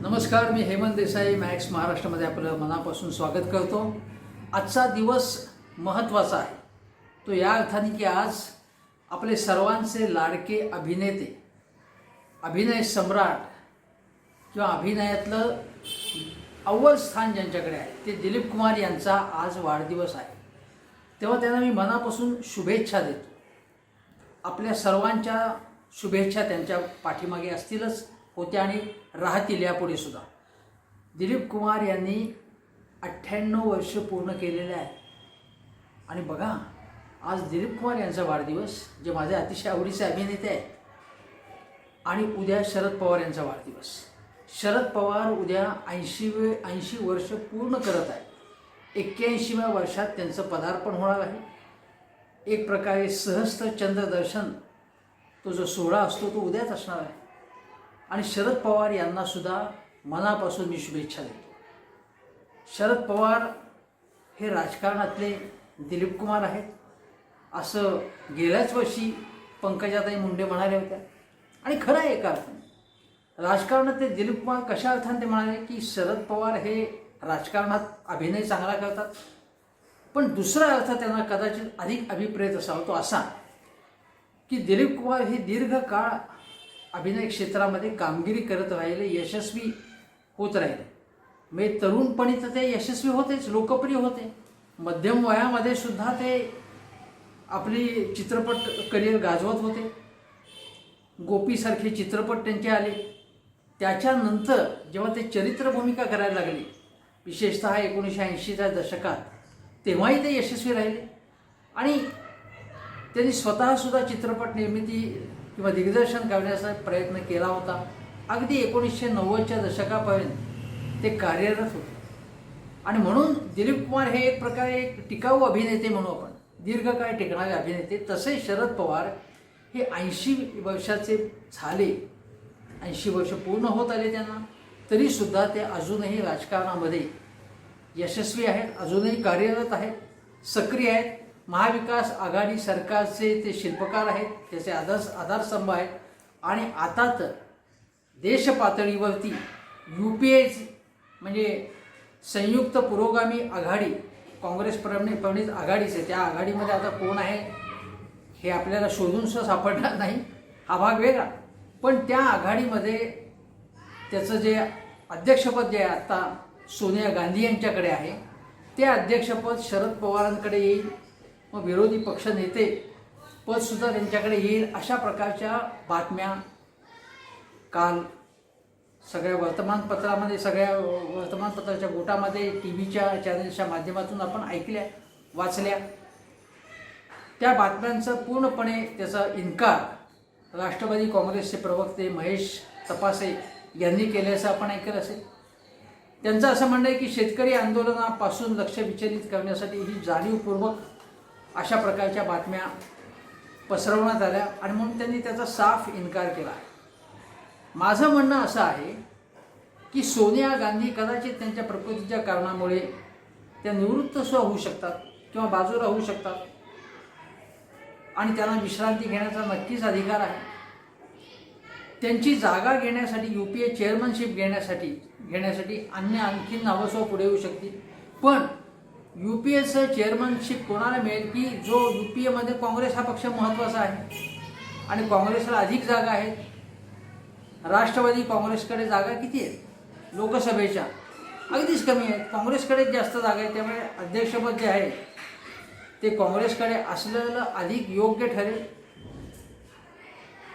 नमस्कार, मी हेमंत देसाई मॅक्स महाराष्ट्रामध्ये आपलं मनापासून स्वागत करतो। आजचा दिवस महत्त्वाचा आहे तो या अर्थाने की आज आपले सर्वांचे लाडके अभिनेते, अभिनय सम्राट किंवा अभिनयातलं अव्वल स्थान ज्यांच्याकडे आहे ते दिलीप कुमार यांचा आज वाढदिवस आहे। तेव्हा त्यांना मी मनापासून शुभेच्छा देतो। आपल्या सर्वांच्या शुभेच्छा त्यांच्या पाठीमागे असतीलच, होत्या आणि राहतील यापुढे सुद्धा। दिलीप कुमार यांनी 98 वर्ष पूर्ण केलेले आहे आणि बघा आज दिलीप कुमार यांचा वाढदिवस, जे माझे अतिशय आवडीचे अभिनेते आहेत। आणि उद्या शरद पवार यांचा वाढदिवस। शरद पवार उद्या 80 वर्ष पूर्ण करत आहे। 81व्या वर्षात त्यांचं पदार्पण होणार आहे। एक प्रकारे सहस्त्र चंद्रदर्शन तो जो सोहळा असतो तो उद्याच असणार आहे। आणि शरद पवार यांना सुद्धा मनापासून मी शुभेच्छा देतो। शरद पवार हे राजकारणातले दिलीप कुमार आहेत असं गेल्याच वर्षी पंकजाताई मुंडे म्हणाल्या होत्या आणि खरं आहे एका अर्थाने। राजकारणातले दिलीप कुमार कशा अर्थाने ते म्हणाले की शरद पवार हे राजकारणात अभिनय चांगला करतात, पण दुसरा अर्थ त्यांना कदाचित अधिक अभिप्रेत असावा तो असा की दिलीप कुमार हे दीर्घकाळ अभिनय क्षेत्रामध्ये कामगिरी करत राहिले, यशस्वी होत राहिले। म्हणजे तरुणपणी तर ते यशस्वी होतेच, लोकप्रिय होते। मध्यम वयामध्ये सुद्धा ते आपली चित्रपट करिअर गाजवत होते। गोपीसारखे चित्रपट त्यांचे आले। त्याच्यानंतर जेव्हा ते चरित्र भूमिका करायला लागले, विशेषतः 1980च्या दशकात, तेव्हाही ते यशस्वी राहिले आणि त्यांनी स्वतःसुद्धा चित्रपट निर्मिती किंवा दिग्दर्शन करण्याचा प्रयत्न केला होता। अगदी 1990च्या दशकापर्यंत ते कार्यरत होते आणि म्हणून दिलीप कुमार हे एक प्रकारे एक टिकाऊ अभिनेते म्हणू आपण, दीर्घकाळ टिकणारे अभिनेते। तसे शरद पवार हे 80 वर्षाचे झाले, 80 वर्ष पूर्ण होत आले त्यांना, तरीसुद्धा ते अजूनही राजकारणामध्ये यशस्वी आहेत, अजूनही कार्यरत आहेत, सक्रिय आहेत। महाविकास आघाडी सरकारचे ते शिल्पकार आहेत, त्याचे आधारस्तंभ आहेत। आणि आता तर देश पातळीवरती UPA म्हणजे संयुक्त पुरोगामी आघाडी, काँग्रेस प्रणित आघाडीचे, त्या आघाडीमध्ये आता कोण आहे हे आपल्याला शोधून सुद्धा सापडणार नाही, हा भाग वेगळा। पण त्या आघाडीमध्ये त्याचं जे अध्यक्षपद जे आहे आता सोनिया गांधी यांच्याकडे आहे, ते अध्यक्षपद शरद पवारांकडे येईल, मग विरोधी पक्षनेते पदसुद्धा त्यांच्याकडे येईल, अशा प्रकारच्या बातम्या काल सगळ्या वर्तमानपत्रामध्ये, सगळ्या वर्तमानपत्राच्या गोटामध्ये, TV च्या चॅनल्सच्या माध्यमातून आपण ऐकल्या, वाचल्या। त्या बातम्यांचा पूर्णपणे त्याचा इन्कार राष्ट्रवादी काँग्रेसचे प्रवक्ते महेश तपासे यांनी केल्याचं आपण ऐकलं असेल। त्यांचं असं म्हणणं आहे की शेतकरी आंदोलनापासून लक्ष विचलित करण्यासाठी ही जाणीवपूर्वक अशा प्रकारच्या बातम्या पसरवण्यात आल्या आणि म्हणून त्यांनी त्याचा साफ इन्कार केला आहे। माझं म्हणणं असं आहे की सोनिया गांधी कदाचित त्यांच्या प्रकृतीच्या कारणामुळे त्या निवृत्तसुद्धा होऊ शकतात किंवा बाजूला होऊ शकतात आणि त्यांना विश्रांती घेण्याचा नक्कीच अधिकार आहे। त्यांची जागा घेण्यासाठी, UPA चेअरमनशिप घेण्यासाठी आणखी नावं पुढे येऊ शकतील, पण UPAचं चेअरमनशिप कोणाला मिळेल की जो UPAमध्ये काँग्रेस हा पक्ष महत्त्वाचा आहे आणि काँग्रेसला अधिक जागा आहेत। राष्ट्रवादी काँग्रेसकडे जागा किती आहेत लोकसभेच्या? अगदीच कमी आहेत। काँग्रेसकडे जास्त जागा आहेत, त्यामुळे अध्यक्षपद जे आहे ते काँग्रेसकडे असलेलं अधिक योग्य ठरेल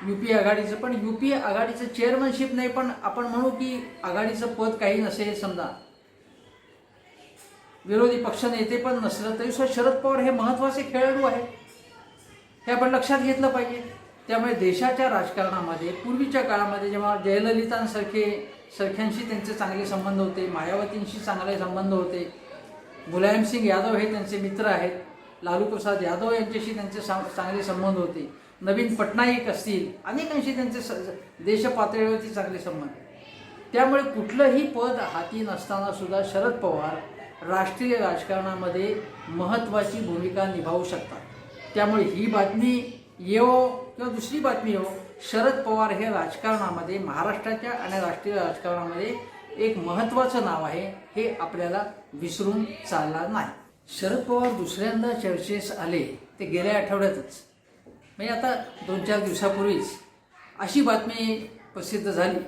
UPA आघाडीचं। पण UPA आघाडीचं चेअरमनशिप नाही, पण आपण म्हणू की आघाडीचं पद काही नसेल, समजा विरोधी पक्षनेते पण नसलं तरी सुद्धा शरद पवार हे महत्त्वाचे खेळाडू आहेत, हे आपण लक्षात घेतलं पाहिजे। त्यामुळे देशाच्या राजकारणामध्ये पूर्वीच्या काळामध्ये जेव्हा जयललितांसारख्यांशी त्यांचे चांगले संबंध होते, मायावतींशी चांगले संबंध होते, मुलायमसिंग यादव हे त्यांचे मित्र आहेत, लालू प्रसाद यादव यांच्याशी त्यांचे चांगले संबंध होते, नवीन पटनाईक असतील, अनेकांशी त्यांचे देश पातळीवरती चांगले संबंध। त्यामुळे कुठलंही पद हाती नसताना सुद्धा शरद पवार राष्ट्रीय राजकारणामध्ये महत्त्वाची भूमिका निभावू शकतात। त्यामुळे ही बातमी येवो किंवा दुसरी बातमी येवो, शरद पवार हे राजकारणामध्ये, महाराष्ट्राच्या आणि राष्ट्रीय राजकारणामध्ये एक महत्त्वाचं नाव आहे, हे आपल्याला विसरून चालणार नाही. शरद पवार दुसऱ्यांदा चर्चेस आले ते गेल्या आठवड्यातच, म्हणजे आता 2-4 दिवसापूर्वीच अशी बातमी प्रसिद्ध झाली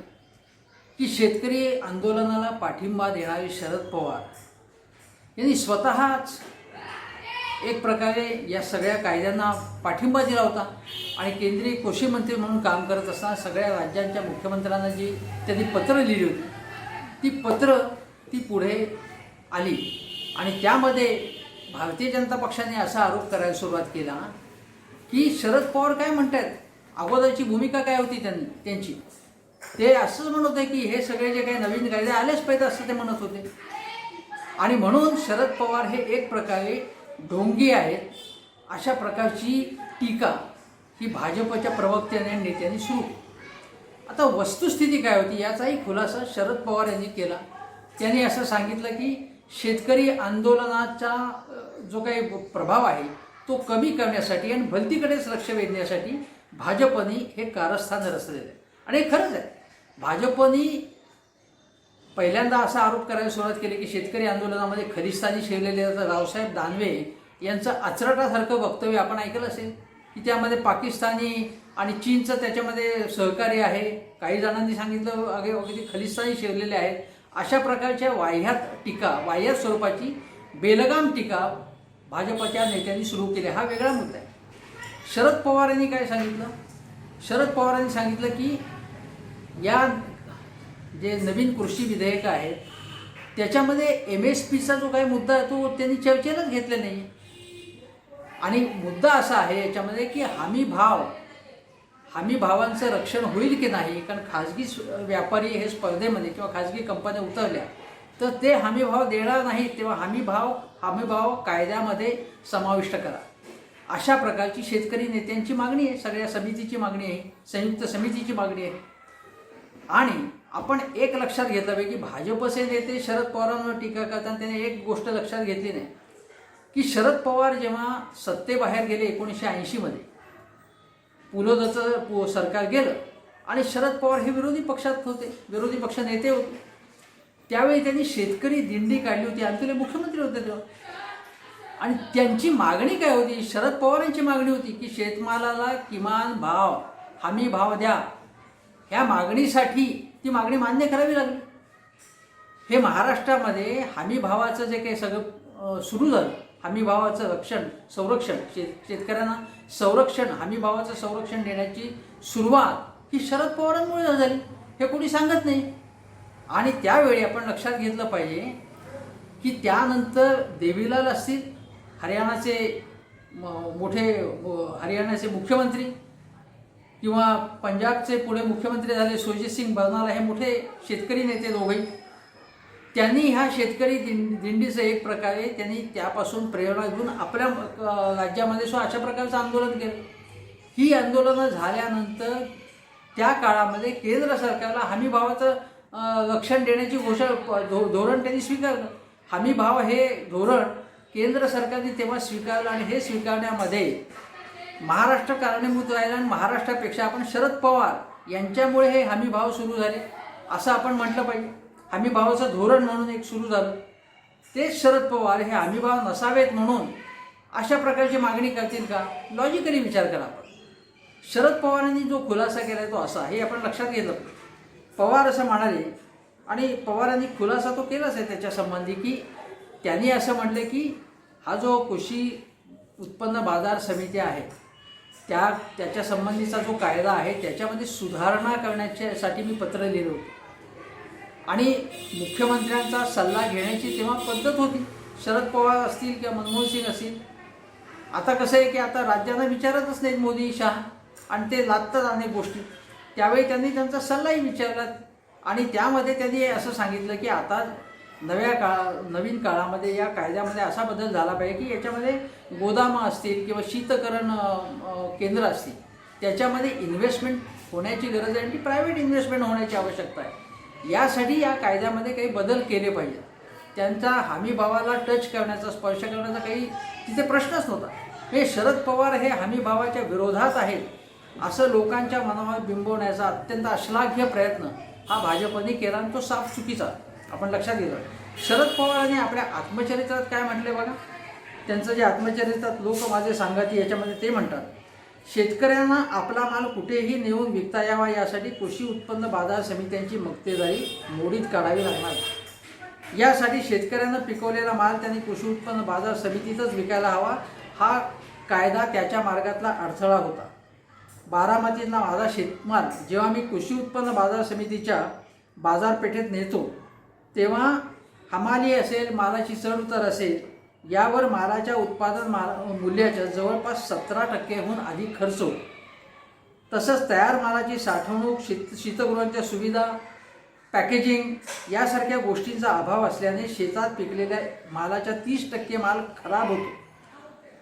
की शेतकरी आंदोलनाला पाठिंबा देणारे शरद पवार यांनी स्वतःच एक प्रकारे या सगळ्या कायद्यांना पाठिंबा दिला होता आणि केंद्रीय कृषी मंत्री म्हणून काम करत असताना सगळ्या राज्यांच्या मुख्यमंत्र्यांना जी त्यांनी पत्र लिहिली होती, ती पत्र पुढे आली आणि त्यामध्ये भारतीय जनता पक्षाने असा आरोप करायला सुरुवात केला की शरद पवार काय म्हणतात, अगोदरची भूमिका काय होती त्यांची, ते असंच म्हणत होते की हे सगळे जे काही नवीन कायदे आलेच पाहिजे असं ते म्हणत होते. आणि म्हणून शरद पवार हे एक प्रकारे ढोंगी आहेत, अशा प्रकारची टीका ही भाजपच्या प्रवक्त्याने आणि नेत्यांनी सुरू. आता वस्तुस्थिती काय होती याचाही खुलासा शरद पवार यांनी केला. त्यांनी असं सांगितलं की शेतकरी आंदोलनाचा जो काही प्रभाव आहे तो कमी करण्यासाठी आणि भलतीकडेच लक्ष वेधण्यासाठी भाजपने हे कारस्थान रचलेलं आहे. आणि हे खरंच आहे, भाजपने पहिल्यांदा असा आरोप करायला सुरुवात केली की शेतकरी आंदोलनामध्ये खलिस्तानी शिरलेले रावसाहेब दानवे यांचं आचरटासारखं वक्तव्य आपण ऐकलं असेल की त्यामध्ये पाकिस्तानी आणि चीनचं त्याच्यामध्ये सहकार्य आहे. काही जणांनी सांगितलं अगदी खलिस्तानी शिरलेले आहेत. अशा प्रकारच्या वाह्यात टीका, वाह्यात स्वरूपाची बेलगाम टीका भाजपच्या नेत्यांनी सुरू केली. हा वेगळा मुद्दा आहे. शरद पवार यांनी काय सांगितलं, शरद पवारांनी सांगितलं की या जे नवीन कृषी विधेयकं आहेत त्याच्यामध्ये MSPचा जो काही मुद्दा आहे तो त्यांनी चर्चेलाच घेतले नाही. आणि मुद्दा असा आहे याच्यामध्ये की हमी भावांचं रक्षण होईल की नाही, कारण खाजगी व्यापारी हे स्पर्धेमध्ये किंवा खाजगी कंपन्या उतरल्या तर ते हमी भाव देणार नाहीत, तेव्हा हमी भाव कायद्यामध्ये समाविष्ट करा, अशा प्रकारची शेतकरी नेत्यांची मागणी आहे, सगळ्या समितीची मागणी आहे, संयुक्त समितीची मागणी आहे. आणि आपण एक लक्षात घेतलं पाहिजे की भाजपचे नेते शरद पवारांवर टीका करताना त्याने एक गोष्ट लक्षात घेतली नाही की शरद पवार जेव्हा सत्तेबाहेर गेले 1980 मध्ये, पुलोदचं सरकार गेलं आणि शरद पवार हे विरोधी पक्षात होते, विरोधी पक्ष नेते होते, त्यावेळी त्यांनी शेतकरी दिंडी काढली होती आणि ते मुख्यमंत्री होते तेव्हा. आणि त्यांची मागणी काय होती, शरद पवारांची मागणी होती की शेतमालाला किमान भाव, हमी भाव द्या. ह्या मागणीसाठी ती मागणी मान्य करावी लागली. हे महाराष्ट्रामध्ये हमी भावाचं जे काही सगळं सुरू झालं, हमी भावाचं संरक्षण शेतकऱ्यांना संरक्षण, हमी भावाचं संरक्षण देण्याची सुरुवात ही शरद पवारांमुळे झाली, हे कोणी सांगत नाही. आणि त्यावेळी आपण लक्षात घेतलं पाहिजे की त्यानंतर देवीलाल असतील, हरियाणाचे मोठे हरियाणाचे मुख्यमंत्री, किंवा पंजाबचे पुढे मुख्यमंत्री झाले सुरजीत सिंग बरनाला, हे मोठे शेतकरी नेते दोघेही, त्यांनी ह्या शेतकरी दिंडीचं एक प्रकारे त्यांनी त्यापासून प्रेरणा घेऊन आपल्या राज्यामध्ये अशा प्रकारचं आंदोलन केलं. ही आंदोलनं झाल्यानंतर त्या काळामध्ये केंद्र सरकारला हमी भावाचं रक्षण देण्याची धोरण त्यांनी स्वीकारलं. हमी भाव हे धोरण केंद्र सरकारने तेव्हा स्वीकारलं आणि हे स्वीकारण्यामध्ये महाराष्ट्र कारणीभूत राहिला आणि महाराष्ट्रापेक्षा आपण शरद पवार यांच्यामुळे हे हमी भाव सुरू झाले असं आपण म्हटलं पाहिजे. हमी भावाचं धोरण म्हणून एक सुरू झालं, तेच शरद पवार हे हमी भाव नसावेत म्हणून अशा प्रकारची मागणी करतील का? लॉजिकली विचार करा आपण. शरद पवारांनी जो खुलासा केला तो असा, हे आपण लक्षात घेतलं. पवार असं म्हणाले आणि पवारांनी खुलासा तो केलाच आहे त्याच्या संबंधी की त्यांनी असं म्हटले की हा जो कृषी उत्पन्न बाजार समिती आहे त्याच्या संबंधीचा जो कायदा आहे त्याच्यामध्ये सुधारणा करण्यासाठी मी पत्र लिहिलं होतं आणि मुख्यमंत्र्यांचा सल्ला घेण्याची तेव्हा पद्धत होती. शरद पवार असतील किंवा मनमोहन सिंग असतील. आता कसं आहे की आता राज्यांना विचारतच नाहीत मोदी शहा आणि ते लादतात अनेक गोष्टी. त्यावेळी त्यांनी त्यांचा सल्लाही विचारला आणि त्यामध्ये त्यांनी असं सांगितलं की आता नवीन काळामध्ये या कायद्यामध्ये असा बदल झाला पाहिजे की याच्यामध्ये गोदामं असतील किंवा शीतकरण केंद्र असतील त्याच्यामध्ये इन्व्हेस्टमेंट होण्याची गरज आहे आणि ती प्रायव्हेट इन्व्हेस्टमेंट होण्याची आवश्यकता आहे. यासाठी या कायद्यामध्ये काही बदल केले पाहिजे. त्यांचा हमी भावाला टच करण्याचा, स्पर्श करण्याचा काही तिथे प्रश्नच नव्हता. हे शरद पवार हे हमी भावाच्या विरोधात आहेत असं लोकांच्या मनावर बिंबवण्याचा अत्यंत अश्लाघ्य प्रयत्न हा भाजपने केला आणि तो साफ चुकीचा आपण लक्षात घेतलं. शरद पवारांनी आपल्या आत्मचरित्रात काय म्हटले बघा. त्यांचं जे आत्मचरित्रात लोक माझे सांगती याच्यामध्ये ते म्हणतात, शेतकऱ्यांना आपला माल कुठेही नेऊन विकता यावा यासाठी कृषी उत्पन्न बाजार समित्यांची मक्तेदारी मोडीत काढावी लागणार. यासाठी शेतकऱ्यांना पिकवलेला माल त्यांनी कृषी उत्पन्न बाजार समितीतच विकायला हवा. हा कायदा त्याच्या मार्गातला अडथळा होता. बारामतीतला माझा शेतमाल जेव्हा मी कृषी उत्पन्न बाजार समितीच्या बाजारपेठेत नेतो तेव्हा हमाली असेल, मालाची चढउतार असेल, यावर मालाच्या उत्पादन मूल्याच्या जवळपास 17% अधिक खर्च होतो. तसंच तयार मालाची साठवणूक, शीतगृहांच्या सुविधा, पॅकेजिंग यासारख्या गोष्टींचा अभाव असल्याने शेतात पिकलेल्या मालाच्या 30% माल खराब होतो.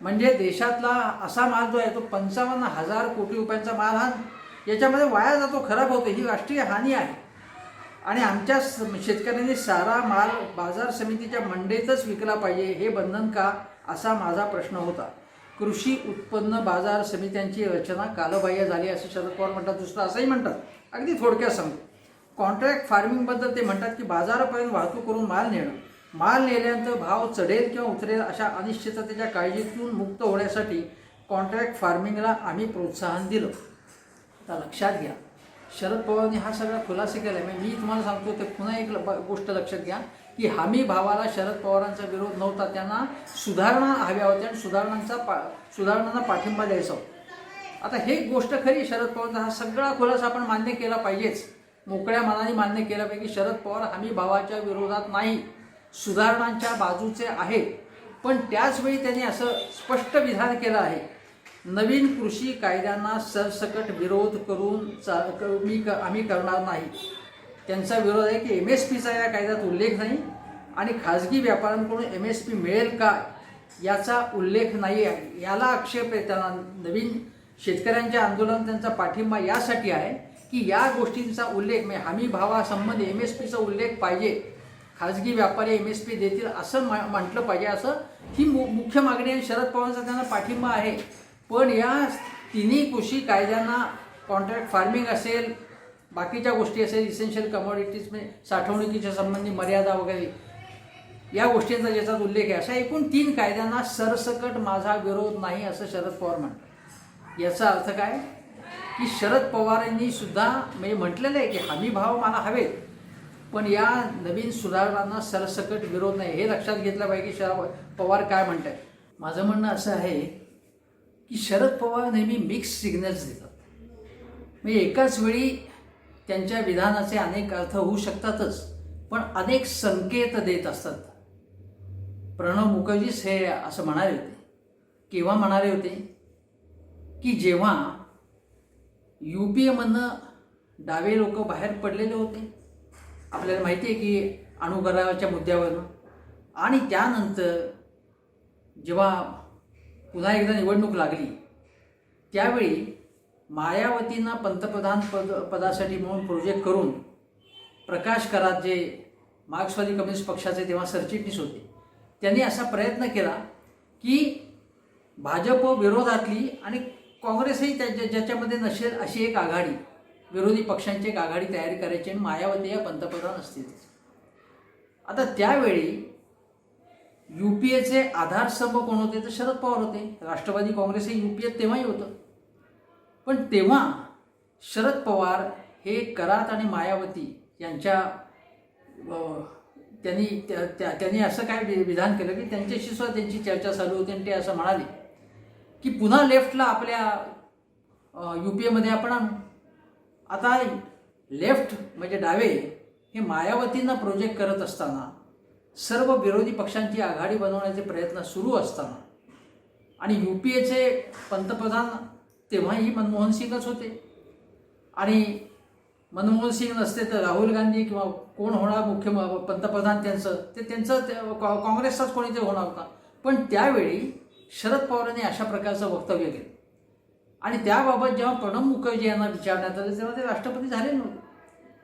म्हणजे देशातला असा माल जो आहे तो 55,000 कोटी रुपयांचा माल हा याच्यामध्ये वाया जातो, खराब होतो. ही राष्ट्रीय हानी आहे. आणि आमच्या शेतकऱ्यांनी सारा माल बाजार समितीच्या मंडईतच विकला पाहिजे, हे बंधन का, असा माझा प्रश्न होता. कृषी उत्पन्न बाजार समित्यांची रचना कालबाह्य झाली असे शरद पवार म्हणतात. दुसरं असंही म्हणतात, अगदी थोडक्यात सांगतो. कॉन्ट्रॅक्ट फार्मिंगबद्दल ते म्हणतात की बाजारापर्यंत वाहतूक करून माल नेणं, माल नेल्यानंतर भाव चढेल किंवा उतरेल अशा अनिश्चिततेच्या काळजीतून मुक्त होण्यासाठी कॉन्ट्रॅक्ट फार्मिंगला आम्ही प्रोत्साहन दिलं. आता लक्षात घ्या, शरद पवारांनी हा सगळा खुलासा केला आहे. मी तुम्हाला सांगतो ते पुन्हा एक गोष्ट लक्षात घ्या की हमी भावाला शरद पवारांचा विरोध नव्हता. त्यांना सुधारणा हव्या होत्या आणि सुधारणांना पाठिंबा द्यायचा होता. आता हे गोष्ट खरी, शरद पवारांचा हा सगळा खुलासा आपण मान्य केला पाहिजेच, मोकळ्या मनाने मान्य केला पाहिजे की शरद पवार हमी भावाच्या विरोधात नाही, सुधारणांच्या बाजूचे आहेत. पण त्याचवेळी त्यांनी असं स्पष्ट विधान केलं आहे, नवीन कृषी कायद्यांना सरसकट विरोध करून आम्ही करणार नाही. त्यांचा विरोध आहे की MSPचा या कायद्यात उल्लेख नाही आणि खाजगी व्यापाऱ्यांकडून MSP मिळेल का याचा उल्लेख नाही आहे. याला आक्षेप आहे. त्यांना नवीन शेतकऱ्यांचे आंदोलन, त्यांचा पाठिंबा यासाठी आहे की या गोष्टींचा उल्लेख, म्हणजे हमी भावासंबंधी MSPचा उल्लेख पाहिजे, खाजगी व्यापारी MSP देतील असं म्हटलं पाहिजे, असं ही मुख्य मागणी आहे. शरद पवारांचा त्यांना पाठिंबा आहे. पण या तिन्ही कृषी कायद्यांना, कॉन्ट्रॅक्ट फार्मिंग असेल, बाकीच्या गोष्टी असेल, इसेन्शियल कमोडिटीज म्हणजे साठवणुकीच्या संबंधी मर्यादा वगैरे या गोष्टींचा ज्याच्यात उल्लेख आहे, अशा एकूण 3 कायद्यांना सरसकट माझा विरोध नाही असं शरद पवार म्हणतात. याचा अर्थ काय की शरद पवारांनी सुद्धा म्हणजे म्हटलेलं आहे की हमी भाव मला हवेत, पण या नवीन सुधारणांना सरसकट विरोध नाही. हे लक्षात घेतलं पाहिजे की शरद पवार काय म्हणत आहेत. माझं म्हणणं असं आहे की शरद पवार नेहमी मिक्स सिग्नल्स देतात. म्हणजे एकाच वेळी त्यांच्या विधानाचे अनेक अर्थ होऊ शकतातच, पण अनेक संकेत देत असतात. प्रणव मुखर्जीच हे असं म्हणाले होते. केव्हा म्हणाले होते की जेव्हा UPAमधनं डावे लोक बाहेर पडलेले होते, आपल्याला माहिती आहे की अणुकराराच्या मुद्द्यावरून, आणि त्यानंतर जेव्हा पुन्हा एकदा निवडणूक लागली त्यावेळी मायावतींना पंतप्रधान पदासाठी म्हणून प्रोजेक्ट करून प्रकाश करात जे मार्क्सवादी कम्युनिस्ट पक्षाचे तेव्हा सरचिटणीस होते, त्यांनी असा प्रयत्न केला की भाजप विरोधातली आणि काँग्रेसही ज्याच्यामध्ये नसेल अशी एक आघाडी, विरोधी पक्षांची एक आघाडी तयारी करायची आणि मायावती या पंतप्रधान असतील. आता त्यावेळी UPAचे आधारस्तंभ कोण होते तर शरद पवार होते. राष्ट्रवादी काँग्रेस हे UPAत तेव्हाही होतं. पण तेव्हा शरद पवार हे करात आणि मायावती यांच्या त्यांनी असं काय विधान केलं की त्यांच्याशी सुद्धा त्यांची चर्चा चालू होती आणि ते असं म्हणाले की पुन्हा लेफ्टला आपल्या UPAमध्ये आपण आणू. आता लेफ्ट म्हणजे डावे हे मायावतींना प्रोजेक्ट करत असताना, सर्व विरोधी पक्षांची आघाडी बनवण्याचे प्रयत्न सुरू असताना, आणि UPAचे पंतप्रधान तेव्हाही मनमोहन सिंगच होते, आणि मनमोहन सिंग नसते तर राहुल गांधी किंवा कोण होणार मुख्य पंतप्रधान त्यांचं काँग्रेसचाच कोणीतरी होणार होता. पण त्यावेळी शरद पवारांनी अशा प्रकारचं वक्तव्य केलं आणि त्याबाबत जेव्हा प्रणव मुखर्जी यांना विचारण्यात आलं तेव्हा ते राष्ट्रपती झाले नव्हते.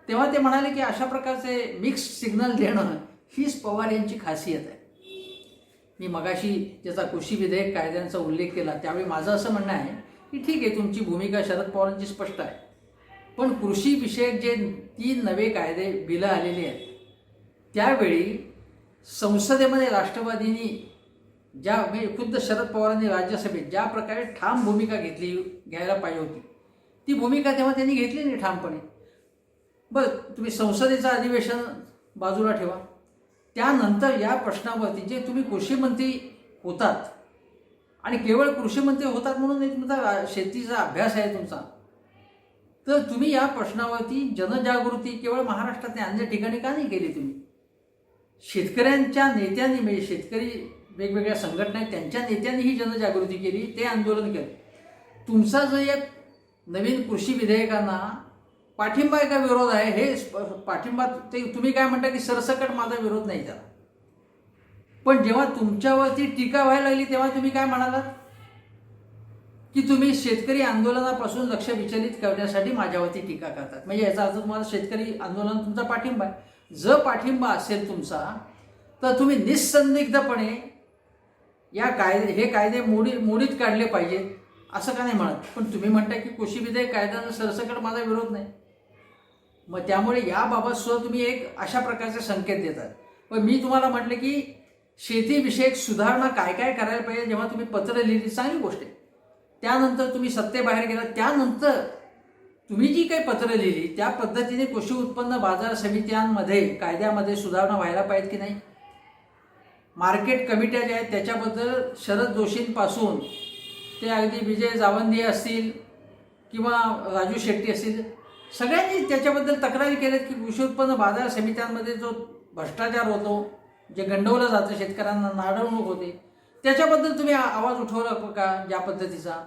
तेव्हा ते म्हणाले की अशा प्रकारचे मिक्स सिग्नल देणं हीच पवार यांची खासियत आहे. मी मगाशी ज्याचा कृषी विधेयक कायद्यांचा उल्लेख केला त्यावेळी माझं असं म्हणणं आहे की ठीक आहे, तुमची भूमिका शरद पवारांची स्पष्ट आहे. पण कृषी विषयक जे 3 नवे कायदे बिलं आलेली आहेत, त्यावेळी संसदेमध्ये राष्ट्रवादीनी म्हणजे खुद्द शरद पवारांनी राज्यसभेत ज्या प्रकारे ठाम भूमिका घ्यायला पाहिजे होती, ती भूमिका तेव्हा त्यांनी घेतली नाही ठामपणे. बरं, तुम्ही संसदेचं अधिवेशन बाजूला ठेवा, त्यानंतर या प्रश्नावरती जे तुम्ही कृषी मंत्री होतात आणि केवळ कृषी मंत्री होतात म्हणून तुमचा शेतीचा अभ्यास आहे तुमचा, तर तुम्ही या प्रश्नावरती जनजागृती केवळ महाराष्ट्रात नाही, अन्य ठिकाणी का नाही केली तुम्ही? शेतकऱ्यांच्या नेत्यांनी, म्हणजे शेतकरी वेगवेगळ्या संघटना आहेत त्यांच्या नेत्यांनी ही जनजागृती केली, ते आंदोलन केलं. तुमचा जो एक नवीन कृषी विधेयकांना पाठिंबा आहे का विरोध आहे, हे पाठिंबा ते तुम्ही काय म्हणता की सरसकट माझा विरोध नाही त्याला. पण जेव्हा तुमच्यावरती टीका व्हायला लागली तेव्हा तुम्ही काय म्हणालात की तुम्ही शेतकरी आंदोलनापासून लक्ष विचलित करण्यासाठी माझ्यावरती टीका करतात. म्हणजे याचा अर्थ तुम्हाला शेतकरी आंदोलन तुमचा पाठिंबा आहे. जर पाठिंबा असेल तुमचा, तर तुम्ही निस्संदिग्धपणे हे कायदे मोडीत काढले पाहिजेत असं का नाही म्हणत. पण तुम्ही म्हणता की कृषी विधेयक कायद्याचा सरसकट माझा विरोध नाही. मग त्यामुळे याबाबत सुद्धा तुम्ही एक अशा प्रकारचे संकेत देतात. पण मी तुम्हाला म्हटलं की शेतीविषयक सुधारणा काय काय करायला पाहिजे, जेव्हा तुम्ही पत्र लिहिली चांगली गोष्ट आहे. त्यानंतर तुम्ही सत्तेबाहेर गेला, त्यानंतर तुम्ही जी काही पत्र लिहिली त्या पद्धतीने कृषी उत्पन्न बाजार समित्यांमध्ये कायद्यामध्ये सुधारणा व्हायला पाहिजे की नाही. मार्केट कमिट्या ज्या आहेत त्याच्याबद्दल शरद जोशींपासून ते अगदी विजय जावंदे असतील किंवा राजू शेट्टी असतील, सगळ्यांनी त्याच्याबद्दल तक्रारी केल्यात की कृषी उत्पन्न बाजार समित्यांमध्ये जो भ्रष्टाचार होतो, जे गंडवलं जातं, शेतकऱ्यांना नाडवणूक होते, त्याच्याबद्दल तुम्ही आवाज उठवला का? ज्या पद्धतीचा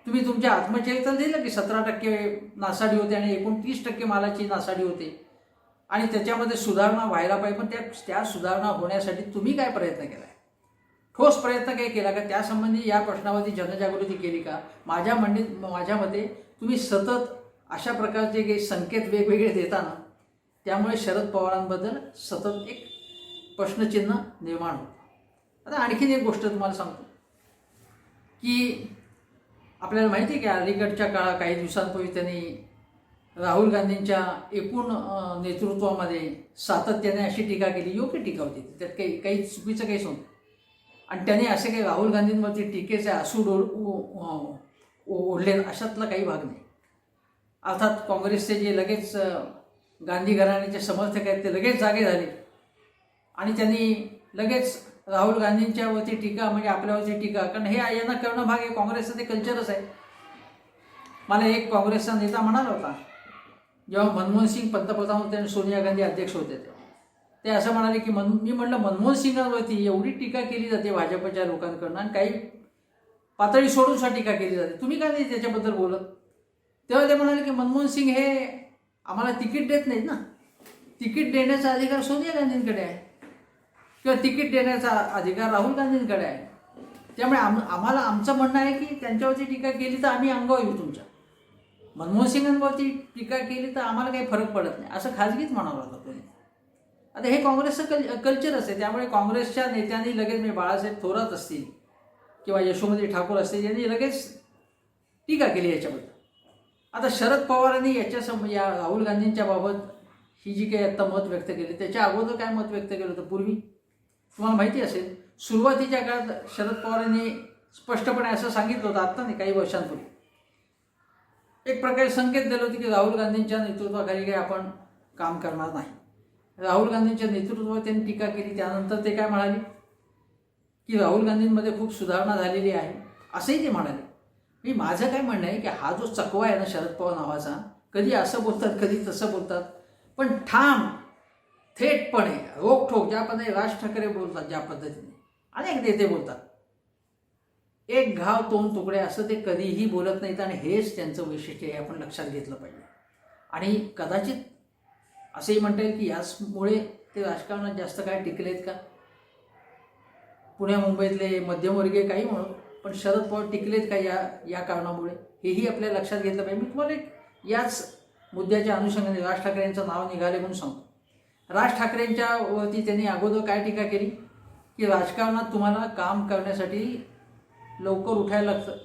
तुम्ही तुमच्या आत्मचरित्रात दिलं की 17% नासाडी होते आणि 29% मालाची नासाडी होते आणि त्याच्यामध्ये सुधारणा व्हायला पाहिजे. पण त्या सुधारणा होण्यासाठी तुम्ही काय प्रयत्न केला आहे? ठोस प्रयत्न काय केला का? त्यासंबंधी या प्रश्नावरती जनजागृती केली का? माझ्या मते तुम्ही सतत अशा प्रकारचे काही संकेत वेगवेगळे देताना त्यामुळे शरद पवारांबद्दल सतत एक प्रश्नचिन्ह निर्माण होतं. आता आणखीन एक गोष्ट तुम्हाला सांगतो की आपल्याला माहिती आहे की अलीकडच्या काळात काही दिवसांपूर्वी त्यांनी राहुल गांधींच्या एकूण नेतृत्वामध्ये सातत्याने अशी टीका केली. योग्य टीका होती, त्यात काही चुकीचं काहीच नव्हतं. आणि त्यांनी असे काही राहुल गांधींवरती टीकेचे आसूड ओढले अशातला काही भाग नाही. अर्थात काँग्रेसचे जे लगेच गांधी घराण्याचे समर्थक आहेत ते लगेच जागे झाले आणि त्यांनी लगेच राहुल गांधींच्यावरती टीका, म्हणजे आपल्यावरती टीका, कारण हे यांना करणं भाग आहे, काँग्रेसचं ते कल्चरच आहे. मला एक काँग्रेसचा नेता म्हणाला होता, जेव्हा मनमोहन सिंग पंतप्रधान होते आणि सोनिया गांधी अध्यक्ष होते, ते असं म्हणाले की मी म्हटलं मनमोहन सिंगांवरती एवढी टीका केली जाते भाजपच्या लोकांकडून आणि काही पातळी सोडूनसा टीका केली जाते, तुम्ही का नाही त्याच्याबद्दल बोलत? तेव्हा ते म्हणाले की मनमोहन सिंग हे आम्हाला तिकीट देत नाहीत ना, तिकीट देण्याचा अधिकार सोनिया गांधींकडे आहे किंवा तिकीट देण्याचा अधिकार राहुल गांधींकडे आहे. त्यामुळे आम्हाला आमचं म्हणणं आहे की त्यांच्यावरती टीका केली तर आम्ही अंगावर येऊ तुमच्या, मनमोहन सिंगांवरती टीका केली तर आम्हाला काही फरक पडत नाही, असं खाजगीच म्हणावं लागतं तुम्ही. आता हे काँग्रेसचं कल्चरच आहे. त्यामुळे काँग्रेसच्या नेत्यांनी लगेच, मी बाळासाहेब थोरात असतील किंवा यशोमती ठाकूर असतील, यांनी लगेच टीका केली याच्याबद्दल. आता शरद पवारांनी या राहुल गांधींच्या बाबत ही जी काही आत्ता मत व्यक्त केली, त्याच्या अगोदर काय मत व्यक्त केलं होतं पूर्वी तुम्हाला माहिती असेल. सुरुवातीच्या काळात शरद पवारांनी स्पष्टपणे असं सांगितलं होतं, आत्ता नाही काही वर्षांपूर्वी एक प्रकारे संकेत दिले होते की राहुल गांधींच्या नेतृत्वाखाली काही आपण काम करणार नाही. राहुल गांधींच्या नेतृत्वावर त्यांनी टीका केली. त्यानंतर ते काय म्हणाले की राहुल गांधींमध्ये खूप सुधारणा झालेली आहे असंही ते म्हणाले. मी माझं काय म्हणणं आहे की हा जो चकवा आहे ना शरद पवार नावाचा, कधी असं बोलतात कधी तसं बोलतात, पण ठाम थेटपणे रोखठोक ज्या पद्धतीने राज ठाकरे बोलतात, ज्या पद्धतीने अनेक नेते बोलतात, एक घाव दोन तुकडे असं ते कधीही बोलत नाहीत आणि हेच त्यांचं वैशिष्ट्य आहे, आपण लक्षात घेतलं पाहिजे. आणि कदाचित असंही म्हणता येईल की याचमुळे ते राजकारणात जास्त काय टिकलेत का, पुण्या मुंबईतले मध्यमवर्गीय काही म्हणून, पण शरद पवार टिकलेत का या कारणामुळे, हेही आपल्याला लक्षात घेतलं पाहिजे. मी तुम्हाला याच मुद्द्याच्या अनुषंगाने राज ठाकरेंचं नाव निघाले म्हणून सांगतो. राज ठाकरेंच्या वरती त्यांनी अगोदर काय टीका केली की राजकारणात तुम्हाला काम करण्यासाठी लवकर उठायला लागतं,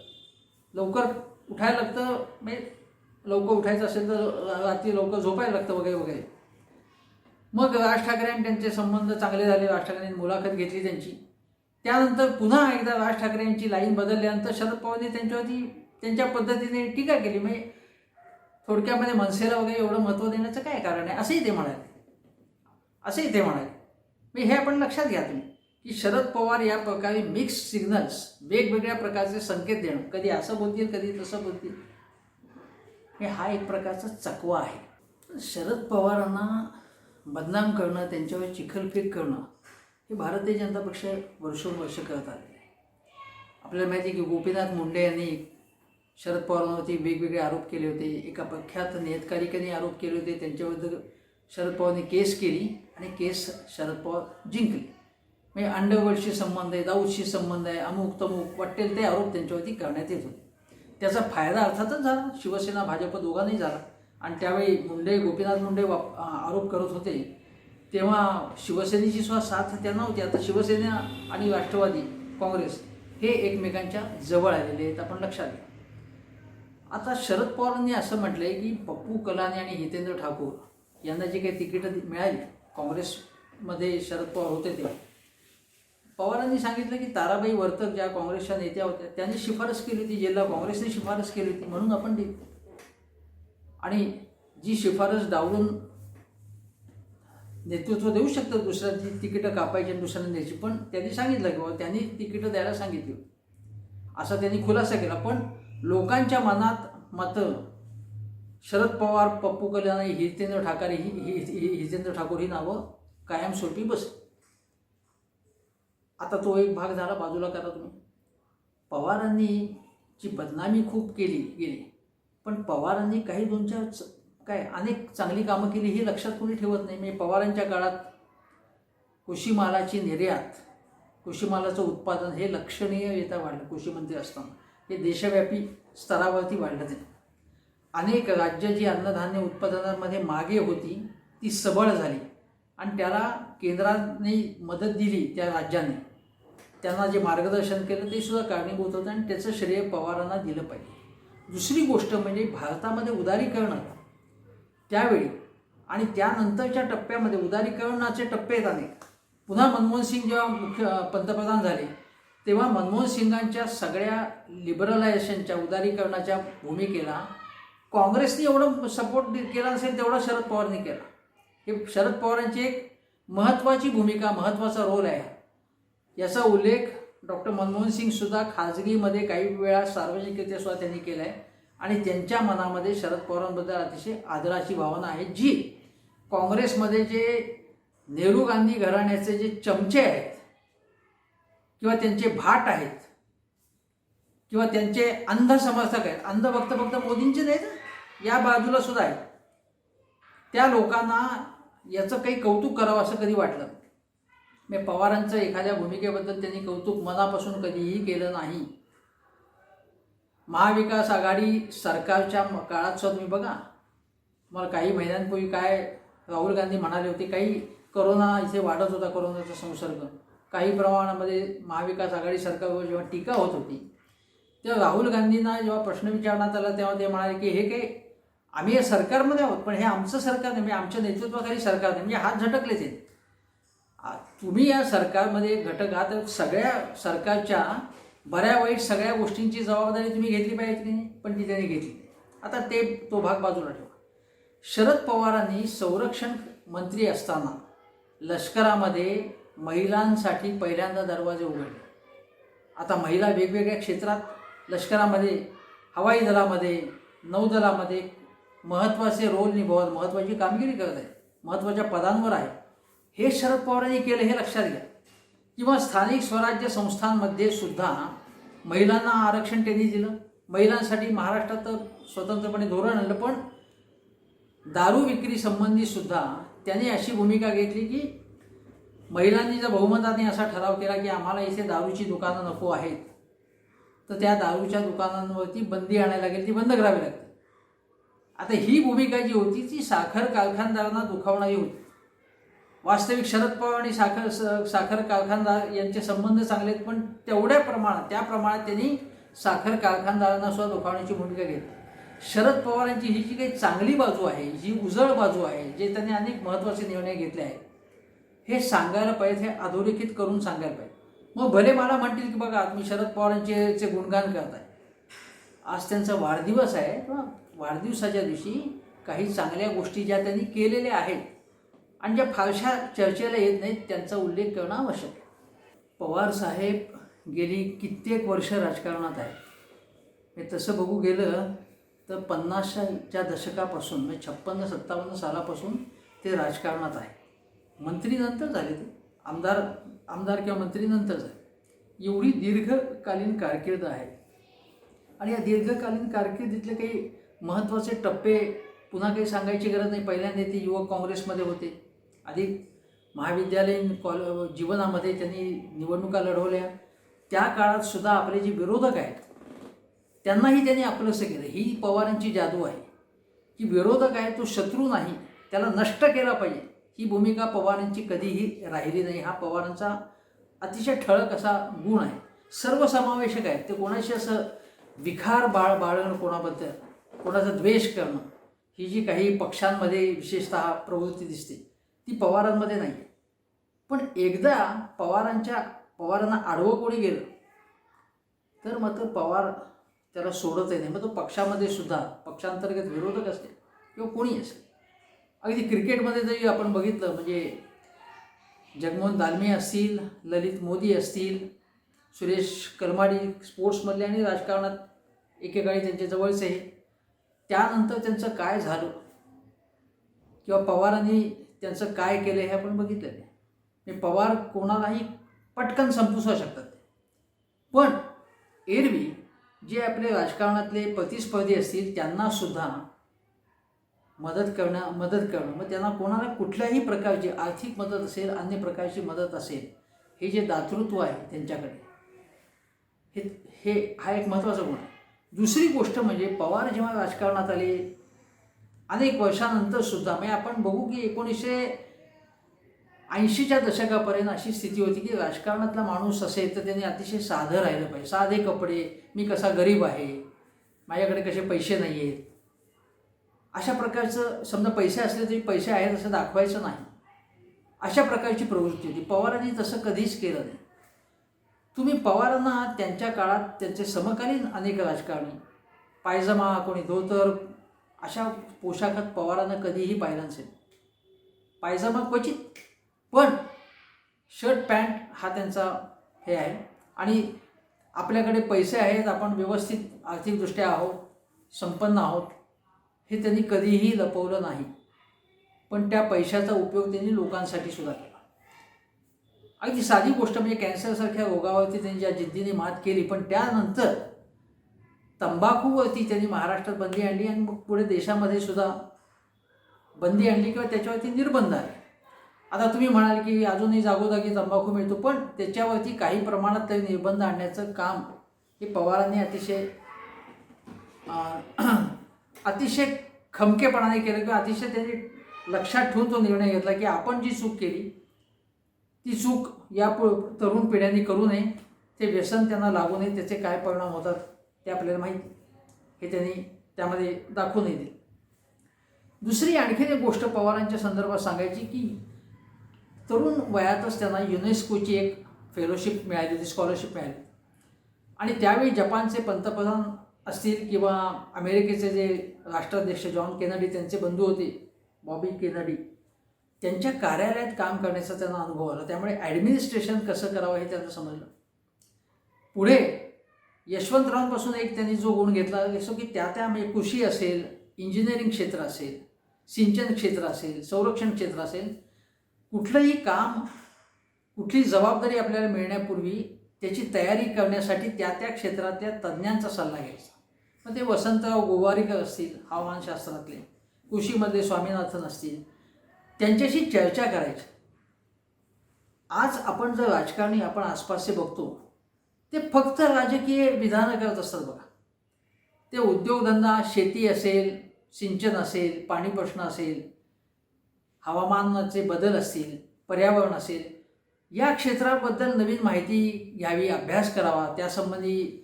लवकर उठायला लागतं, म्हणजे लवकर उठायचं असेल तर रात्री लवकर झोपायला लागतं वगैरे वगैरे. मग राज ठाकरे आणि त्यांचे संबंध चांगले झाले. राज ठाकरेंनी मुलाखत घेतली त्यांची. त्यानंतर पुन्हा एकदा राज ठाकरे यांची लाईन बदलल्यानंतर शरद पवारांनी त्यांच्यावरती त्यांच्या पद्धतीने टीका केली. म्हणजे थोडक्यामध्ये मनसेला वगैरे एवढं महत्त्व देण्याचं काय कारण आहे, असंही ते म्हणाले. म्हणजे हे आपण लक्षात घ्या तुम्ही की शरद पवार या प्रकारे मिक्स सिग्नल्स, वेगवेगळ्या प्रकारचे संकेत देणं, कधी असं बोलतील कधी तसं बोलतील, हे हा एक प्रकारचा चकवा आहे. शरद पवारांना बदनाम करणं, त्यांच्यावर चिखलफेक करणं हे भारतीय जनता पक्ष वर्षोनवर्ष करत आलेले आहे. आपल्याला माहिती आहे की गोपीनाथ मुंडे यांनी शरद पवारांवरती वेगवेगळे आरोप केले होते. एका प्रख्यात नियतकालिकाने आरोप केले होते. त्यांच्याबद्दल शरद पवारांनी केस केली आणि केस शरद पवार जिंकले. म्हणजे अंडरवर्ल्डशी संबंध आहे, दाऊदशी संबंध आहे, अमुक तमुक वाटेल ते आरोप त्यांच्यावरती करण्यात येत होते. त्याचा फायदा अर्थातच झाला, शिवसेना भाजप दोघांनाही झाला. आणि त्यावेळी गोपीनाथ मुंडे आरोप करत होते तेव्हा शिवसेनेची सुद्धा साथ त्यांना होती. आता शिवसेना आणि राष्ट्रवादी काँग्रेस हे एकमेकांच्या जवळ आलेले आहेत, आपण लक्षात घ्या. आता शरद पवारांनी असं म्हटलं आहे की पप्पू कलानी आणि हितेंद्र ठाकूर यांना जी काही तिकीटं मिळाली, काँग्रेसमध्ये शरद पवार होते तेव्हा पवारांनी सांगितलं की ताराबाई वर्तक ज्या काँग्रेसच्या नेत्या होत्या त्यांनी शिफारस केली होती, जिल्हा काँग्रेसने शिफारस केली होती म्हणून आपण दिली. आणि जी शिफारस डावलून नेतृत्व देऊ शकतं, दुसऱ्याची तिकीटं कापायची आणि दुसऱ्यांना द्यायची, पण त्यांनी सांगितलं की बाबा त्यांनी तिकीटं द्यायला सांगितली असा त्यांनी खुलासा केला. पण लोकांच्या मनात मात्र शरद पवार, पप्पू कलानी, हितेंद्र ठाकूर ही नावं कायमस्वरूपी बसली. आता तो एक भाग झाला, बाजूला करा तुम्ही. पवारांनी जी बदनामी खूप केली गेली, पण पवारांनी काही दोन चार अनेक चांगली कामं केली हे लक्षात कोणी ठेवत नाही. म्हणजे पवारांच्या काळात कृषीमालाची निर्यात, कृषीमालाचं उत्पादन हे लक्षणीयरित्या वाढलं. कृषी मंत्री असताना हे देशव्यापी स्तरावरती वाढलं. ते अनेक राज्य जी अन्नधान्य उत्पादनामध्ये मागे होती ती सबळ झाली आणि त्याला केंद्राने मदत दिली. त्या राज्याने त्यांना जे मार्गदर्शन केलं ते सुद्धा कारणीभूत होतं आणि त्याचं श्रेय पवारांना दिलं पाहिजे. दुसरी गोष्ट म्हणजे भारतामध्ये उदारीकरण त्यावेळी आणि त्यानंतरच्या टप्प्यामध्ये उदारीकरणाचे टप्पे आहेत अनेक. पुन्हा मनमोहन सिंग जेव्हा पंतप्रधान झाले तेव्हा मनमोहन सिंगांच्या सगळ्या लिबरलायझेशनच्या, उदारीकरणाच्या भूमिकेला काँग्रेसने एवढं सपोर्ट केला नसेल तेवढा शरद पवारांनी केला. हे शरद पवारांची एक महत्त्वाची भूमिका, महत्त्वाचा रोल आहे. याचा उल्लेख डॉक्टर मनमोहन सिंगसुद्धा खाजगीमध्ये काही वेळा सार्वजनिकरित्या सुद्धा त्यांनी केला आहे आणि त्यांच्या मनामध्ये शरद पवारांबद्दल अतिशय आदराची भावना आहे, जी काँग्रेसमध्ये जे नेहरू गांधी घराण्याचे जे चमचे आहेत किंवा त्यांचे भाट आहेत किंवा त्यांचे अंध समर्थक आहेत, अंध फक्त मोदींचे नाहीत, या बाजूला सुद्धा आहेत, त्या लोकांना याचं काही कौतुक करावं असं कधी वाटलं. मी पवारांचं एखाद्या भूमिकेबद्दल त्यांनी कौतुक मनापासून कधीही केलं नाही. महाविकास आघाडी सरकारच्या काळात सुद्धा तुम्ही बघा, तुम्हाला काही महिन्यांपूर्वी काय राहुल गांधी म्हणाले होते, काही कोरोना इथे वाढत होता, कोरोनाचा संसर्ग काही प्रमाणामध्ये महाविकास आघाडी सरकारवर जेव्हा टीका होत होती तेव्हा राहुल गांधींना जेव्हा प्रश्न विचारण्यात आला तेव्हा ते म्हणाले की हे काही आम्ही सरकारमध्ये आहोत पण हे आमचं सरकार नाही, म्हणजे आमच्या नेतृत्वाखाली सरकार नाही, म्हणजे हात झटकलेच आहेत. तुम्ही या सरकारमध्ये घटक आहात, सगळ्या सरकारच्या बऱ्या वाईट सगळ्या गोष्टींची जबाबदारी तुम्ही घेतली पाहिजे की नाही, पण ती त्यांनी घेतली. आता तो भाग बाजूला ठेवा. शरद पवारांनी संरक्षण मंत्री असताना लष्करामध्ये महिलांसाठी पहिल्यांदा दरवाजे उघडले. आता महिला वेगवेगळ्या क्षेत्रात लष्करामध्ये, हवाई दलामध्ये, नौदलामध्ये महत्त्वाचे रोल निभावत, महत्त्वाची कामगिरी करत आहेत, महत्त्वाच्या पदांवर आहे. हे शरद पवारांनी केलं हे लक्षात घ्या. किंवा स्थानिक स्वराज्य संस्थांमध्ये सुद्धा महिलांना आरक्षण त्यांनी दिलं. महिलांसाठी महाराष्ट्रात स्वतंत्रपणे धोरण आणलं, पण दारू विक्री संबंधी सुद्धा त्यांनी अशी भूमिका घेतली की महिलांनी जर बहुमताने असा ठराव केला की आम्हाला इथे दारूची दुकानं नको आहेत तर त्या दारूच्या दुकानांवरती बंदी आणायला लागेल, ती बंद करावी लागते. आता ही भूमिका जी होती ती साखर कारखानदारांना दुखावणारी होती. वास्तविक शरद पवार आणि साखर कारखानदार यांचे संबंध चांगले आहेत, पण त्या प्रमाणात त्यांनी साखर कारखानदारांना सुद्धा दुखावण्याची भूमिका घेतली. शरद पवारांची ही जी काही चांगली बाजू आहे, जी उजळ बाजू आहे, जे त्यांनी अनेक महत्त्वाचे निर्णय घेतले आहेत, हे सांगायला पाहिजे, हे अधोरेखित करून सांगायला पाहिजे. मग भले मला म्हणतील की बघा तुम्ही शरद पवारांचे गुणगान करताय. आज त्यांचा वाढदिवस आहे, किंवा वाढदिवसाच्या दिवशी काही चांगल्या गोष्टी ज्या त्यांनी केलेल्या आहेत आणि ज्या फारशा चर्चेला येत नाहीत त्यांचा उल्लेख करणं आवश्यक आहे. पवार साहेब गेली कित्येक वर्ष राजकारणात आहे. हे तसं बघू गेलं तर 50च्या दशकापासून म्हणजे 56-57 सालापासून ते राजकारणात आहे. मंत्री नंतर झाले, ते आमदार किंवा मंत्री नंतर झाले. एवढी दीर्घकालीन कारकीर्द आहे. आणि या दीर्घकालीन कारकिर्दीतले काही महत्त्वाचे टप्पे पुन्हा काही सांगायची गरज नाही. पहिल्यांदा ते युवक काँग्रेसमध्ये होते. आधी महाविद्यालयीन जीवनामध्ये त्यांनी निवडणुका लढवल्या. त्या काळात सुद्धा आपले जे विरोधक आहेत त्यांनाही त्यांनी आपलंसं केलं. ही पवारांची जादू आहे की विरोधक आहे तो शत्रू नाही, त्याला नष्ट केला पाहिजे. ही भूमिका पवारांची कधीही राहिली नाही. हा पवारांचा अतिशय ठळक असा गुण आहे. सर्वसमावेशक आहे. ते कोणाशी असं विखार बाळगणं, कोणाबद्दल कोणाचा द्वेष करणं, ही जी काही पक्षांमध्ये विशेषतः प्रवृत्ती दिसते ती पवारांमध्ये नाही. पण एकदा पवारांना आडवं कोणी गेलं तर मात्र पवार त्याला सोडतही नाही. मग तो पक्षामध्ये सुद्धा पक्षांतर्गत विरोधक असेल किंवा कोणी असेल. अगदी क्रिकेटमध्ये जरी आपण बघितलं म्हणजे जगमोहन दालमी असतील, ललित मोदी असतील, सुरेश करमाडी स्पोर्ट्समधले आणि राजकारणात एकेकाळी त्यांच्या जवळचे आहे. त्यानंतर त्यांचं काय झालं किंवा पवारांनी त्यांचं काय केलं हे आपण बघितलं नाही. पवार कोणालाही पटकन संपुसू शकतात. पण एरवी जे आपले राजकारणातले प्रतिस्पर्धी असतील त्यांनासुद्धा मदत करणं, मग त्यांना कोणाला कुठल्याही प्रकारची आर्थिक मदत असेल, अन्य प्रकारची मदत असेल, हे जे दातृत्व आहे त्यांच्याकडे, हे हा एक महत्त्वाचा गुण आहे. दुसरी गोष्ट म्हणजे पवार जेव्हा राजकारणात आले अनेक वर्षानंतरसुद्धा म्हणजे आपण बघू की 1980च्या दशकापर्यंत अशी स्थिती होती की राजकारणातला माणूस असेल तर त्यांनी अतिशय साधं राहिलं पाहिजे. साधे कपडे, मी कसा गरीब आहे, माझ्याकडे कसे पैसे नाही आहेत, अशा प्रकारचं, समजा पैसे असले तरी पैसे आहेत असं दाखवायचं नाही, अशा प्रकारची प्रवृत्ती होती. पवारांनी तसं कधीच केलं नाही. तुम्ही पवारांना त्यांच्या काळात त्यांचे समकालीन अनेक राजकारणी पायजमा, कोणी धोतर, अशा पोशाखात पवारांना कधीही पाहिलं नसेल. पायजमा क्वचित, पण शर्ट पॅन्ट हा त्यांचा हे आहे. आणि आपल्याकडे पैसे आहेत, आपण व्यवस्थित आर्थिकदृष्ट्या आहोत, संपन्न आहोत, हे त्यांनी कधीही लपवलं नाही. पण त्या पैशाचा उपयोग त्यांनी लोकांसाठी सुद्धा केला. अगदी साधी गोष्ट म्हणजे कॅन्सरसारख्या रोगावरती त्यांनी ज्या जिद्दीने मात केली, पण त्यानंतर तंबाखूवरती त्यांनी महाराष्ट्रात बंदी आणली आणि मग पुढे देशामध्ये सुद्धा बंदी आणली किंवा त्याच्यावरती निर्बंध आले. आता तुम्ही म्हणाल की अजूनही जागोजागी तंबाखू मिळतो, पण त्याच्यावरती काही प्रमाणात तरी निर्बंध आणण्याचं काम हे पवारांनी अतिशय खमकेपणाने केलं किंवा अतिशय त्यांनी लक्षात ठेवून तो निर्णय घेतला की आपण जी चूक केली ती चूक या तरुण पिढ्यांनी करू नये, ते व्यसन त्यांना लागू नये, त्याचे काय परिणाम होतात ते आपल्याला माहिती, हे त्यांनी त्यामध्ये दाखवूनही दिले. दुसरी आणखीन एक गोष्ट पवारांच्या संदर्भात सांगायची की तरुण वयातच त्यांना युनेस्कोची एक फेलोशिप मिळाली होती, स्कॉलरशिप मिळाली. आणि त्यावेळी जपानचे पंतप्रधान असतील किंवा अमेरिकेचे जे राष्ट्राध्यक्ष जॉन केनेडी त्यांचे बंधू होते बॉबी केनेडी, त्यांच्या कार्यालयात काम करण्याचा त्यांना अनुभव आला. त्यामुळे ॲडमिनिस्ट्रेशन कसं करावं हे त्यांना समजलं. पुढे यशवंतरावांपासून एक त्यांनी जो गुण घेतला जसं की त्या म्हणजे कृषी असेल, इंजिनिअरिंग क्षेत्र असेल, सिंचन क्षेत्र असेल, संरक्षण क्षेत्र असेल, कुठलंही काम, कुठली जबाबदारी आपल्याला मिळण्यापूर्वी त्याची तयारी करण्यासाठी त्या क्षेत्रातल्या तज्ज्ञांचा सल्ला घ्यायचा. मग ते वसंतराव गोवारीकर असतील हवामानशास्त्रातले, कृषीमधले स्वामीनाथन असतील, त्यांच्याशी चर्चा करायची. आज आपण जर राजकारणी आपण आसपासचे बघतो ते फक्त राजकीय विधानं करत असतात बघा. ते उद्योगधंदा, शेती असेल, सिंचन असेल, पाणी प्रश्न असेल, हवामानाचे बदल असतील, पर्यावरण असेल, या क्षेत्राबद्दल नवीन माहिती घ्यावी, अभ्यास करावा, त्यासंबंधी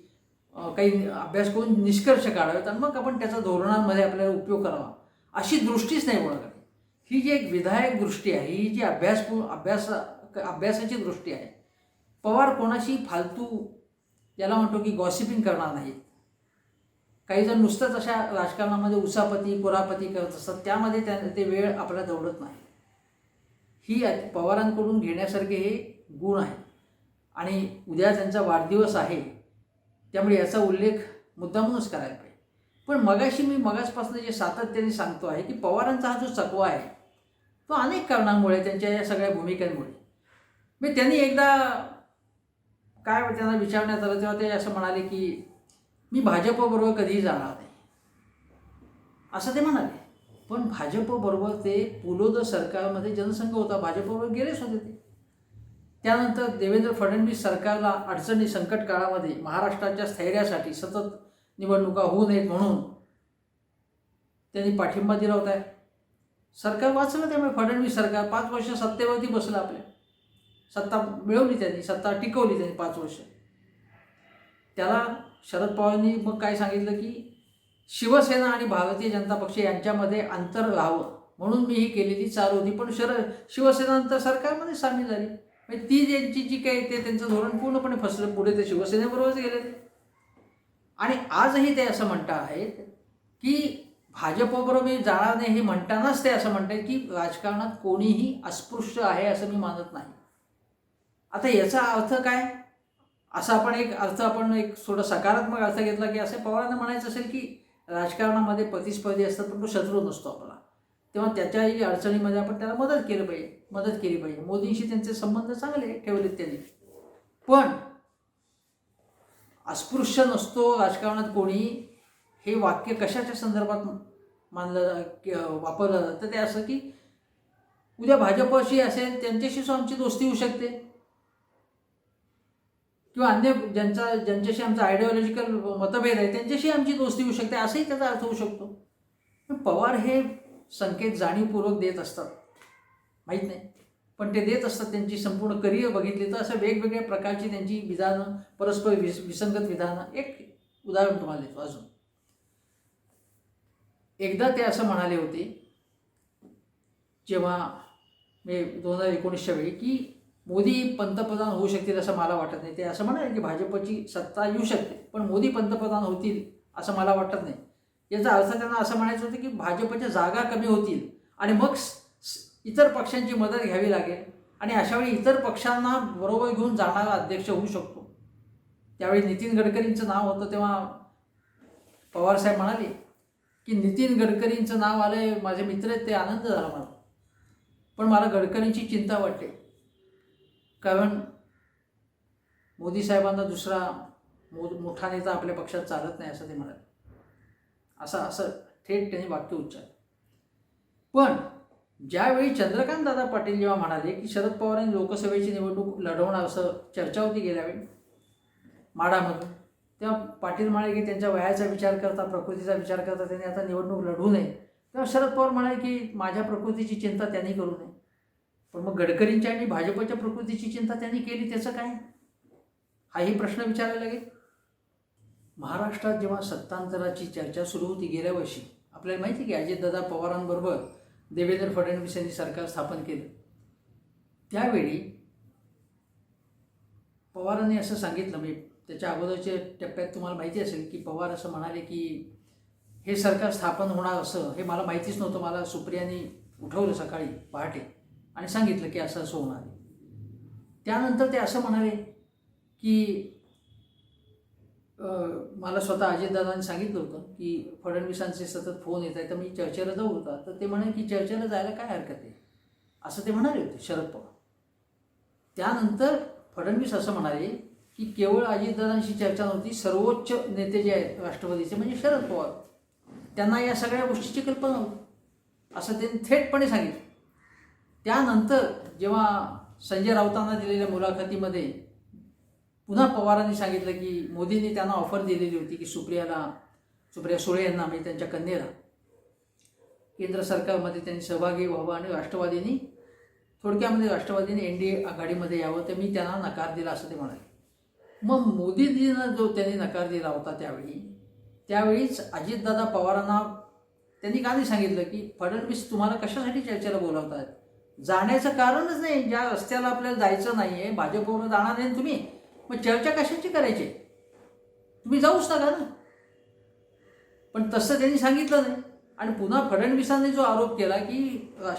काही अभ्यास करून निष्कर्ष काढावेत आणि मग आपण त्याचा धोरणांमध्ये आपल्याला उपयोग करावा, अशी दृष्टीच नाही कोणाकडे. ही जी एक विधायक दृष्टी आहे, ही जी अभ्यासाची दृष्टी आहे. पवार कोणाशी फालतू, याला म्हणतो की गॉसिपिंग करणार नाहीत. काही जण नुसतंच अशा राजकारणामध्ये उसापती कुरापती करत असतात, त्यामध्ये ते वेळ आपल्याला दौडत नाही. ही पवारांकडून घेण्यासारखे हे गुण आहेत. आणि उद्या त्यांचा वाढदिवस आहे, त्यामुळे याचा उल्लेख मुद्दामूनच करायला पाहिजे. पण मी मगाचपासून जे सातत्याने सांगतो आहे की पवारांचा हा जो चकवा आहे तो अनेक कारणांमुळे, त्यांच्या या सगळ्या भूमिकांमुळे. मी त्यांनी एकदा काय त्यांना विचारण्यात आलं तेव्हा ते असं म्हणाले की मी भाजपबरोबर कधीही जाणार नाही, असं ते म्हणाले. पण भाजपबरोबर ते पुलोद सरकारमध्ये जनसंघ होता, भाजपबरोबर गेलेच होते ते. त्यानंतर देवेंद्र फडणवीस सरकारला अडचणी संकट काळामध्ये महाराष्ट्राच्या स्थैर्यासाठी सतत निवडणुका होऊ नयेत म्हणून त्यांनी पाठिंबा दिला होता. सरकार वाचलं, त्यामुळे फडणवीस सरकार 5 वर्ष सत्तेवरती बसलं, आपल्या सत्ता मिळवली त्यांनी, सत्ता टिकवली त्यांनी 5 वर्ष. त्याला शरद पवारांनी मग काय सांगितलं की शिवसेना आणि भारतीय जनता पक्ष यांच्यामध्ये अंतर राहावं म्हणून मी ही केलेली चाल होती. पण शिवसेना नंतर सरकारमध्ये सामील झाली, म्हणजे ती ज्यांची जी काही ते त्यांचं धोरण पूर्णपणे फसलं. पुढे ते शिवसेनेबरोबरच गेले ते. आणि आजही ते असं म्हणत आहेत की भाजपबरोबर मी जाणार नाही. हे म्हणतानाच ते असं म्हणतात की राजकारणात कोणीही अस्पृश्य आहे असं मी मानत नाही. आता याचा अर्थ काय? असा आपण एक थोडा सकारात्मक अर्थ घेतला की असं पवारांना म्हणायचं असेल की राजकारणामध्ये प्रतिस्पर्धी असतात पण तो शत्रू नसतो आपला, तेव्हा त्याच्याही अडचणीमध्ये आपण त्याला मदत केली पाहिजे. मोदींशी त्यांचे संबंध चांगले ठेवलेत त्यांनी. पण अस्पृश्य नसतो राजकारणात कोणी, हे वाक्य कशाच्या संदर्भात वापरलं जातं? ते असं की उद्या भाजपशी असेल त्यांच्याशी आमची दोस्ती होऊ शकते, किंवा अन्य ज्यांच्याशी आमचा आयडिओलॉजिकल मतभेद आहे त्यांच्याशी आमची दोस्ती होऊ शकते, असंही त्याचा अर्थ होऊ शकतो. पण पवार हे संकेत जाणीवपूर्वक देत असतात, माहीत नाही, पण ते देत असतात. त्यांची संपूर्ण करिअर बघितली तर असं वेगवेगळ्या प्रकारची त्यांची विधानं, परस्पर विसंगत विधानं. एक उदाहरण तुम्हाला देतो अजून. एकदा ते असं म्हणाले होते जेव्हा 2019च्या वेळी की मोदी पंतप्रधान होऊ शकतील असं मला वाटत नाही. ते असं म्हणाले की भाजपची सत्ता येऊ शकते पण मोदी पंतप्रधान होतील असं मला वाटत नाही. याचा अर्थ त्यांना असं म्हणायचं होतं की भाजपच्या जागा कमी होतील आणि मग इतर पक्षांची मदत घ्यावी लागेल आणि अशावेळी इतर पक्षांना बरोबर घेऊन जाणारा अध्यक्ष होऊ शकतो. त्यावेळी नितीन गडकरींचं नाव होतं, तेव्हा पवारसाहेब म्हणाले की नितीन गडकरींचं नाव आलंय, माझे मित्र आहेत, ते आनंद झाला मला. पण मला गडकरींची चिंता वाटते, कारण मोदी साहेबांना दुसरा मोठा नेता आपल्या पक्षात चालत नाही असं ते म्हणाले. असं थेट त्यांनी वाक्य उच्चारलं. पण ज्यावेळी चंद्रकांत दादा पाटील जेव्हा म्हणाले की शरद पवारांनी लोकसभेची निवडणूक लढवणार असं चर्चा होती गेल्या वेळी माढामधून, तेव्हा पाटील म्हणाले की त्यांच्या वयाचा विचार करता, प्रकृतीचा विचार करता त्यांनी आता निवडणूक लढवू नये. तेव्हा शरद पवार म्हणाले की माझ्या प्रकृतीची चिंता त्यांनी करू नये. पण मग गडकरींच्या आणि भाजपच्या प्रकृतीची चिंता त्यांनी केली, त्याचं काय? हाही प्रश्न विचारायला लागेल. महाराष्ट्रात जेव्हा सत्तांतराची चर्चा सुरू होती गेल्या वर्षी, आपल्याला माहिती आहे की अजितदादा पवारांबरोबर देवेंद्र फडणवीस यांनी सरकार स्थापन केलं. त्यावेळी पवारांनी असं सांगितलं, मी त्याच्या अगोदरच्या टप्प्यात तुम्हाला माहिती असेल की पवार असं म्हणाले की हे सरकार स्थापन होणार असं हे मला माहितीच नव्हतं. मला सुप्रियानी उठवलं सकाळी पहाटे आणि सांगितलं की असं होणार आहे. त्यानंतर ते असं म्हणाले की मला स्वतः अजितदादांनी सांगितलं होतं की फडणवीसांचे सतत फोन येत आहेत तर मी चर्चेला जाऊ होता. तर ते म्हणाले की चर्चेला जायला काय हरकत आहे असं ते म्हणाले होते शरद पवार. त्यानंतर फडणवीस असं म्हणाले की केवळ अजितदादांशी चर्चा नव्हती, सर्वोच्च नेते जे आहेत राष्ट्रवादीचे म्हणजे शरद पवार त्यांना या सगळ्या गोष्टीची कल्पना होती असं त्यांनी थेटपणे सांगितलं. त्यानंतर जेव्हा संजय राऊतांना दिलेल्या मुलाखतीमध्ये पुन्हा पवारांनी सांगितलं की मोदींनी त्यांना ऑफर दिलेली होती की सुप्रिया सुळे यांना म्हणजे त्यांच्या कन्येला केंद्र सरकारमध्ये त्यांनी सहभागी व्हावं आणि राष्ट्रवादीने NDA आघाडीमध्ये यावं, तर मी त्यांना नकार दिला असं ते म्हणाले. मग मोदीजीनं जो त्यांनी नकार दिला होता त्यावेळीच अजितदादा पवारांना त्यांनी का नाही सांगितलं की फडणवीस तुम्हाला कशासाठी चर्चेला बोलावतात, जाण्याचं कारणच नाही, ज्या रस्त्याला आपल्याला जायचं नाही आहे, भाजपवर जाणार नाही तुम्ही, मग चर्चा कशाची करायची, तुम्ही जाऊच नका ना. पण तसं त्यांनी सांगितलं नाही. आणि पुन्हा फडणवीसांनी जो आरोप केला की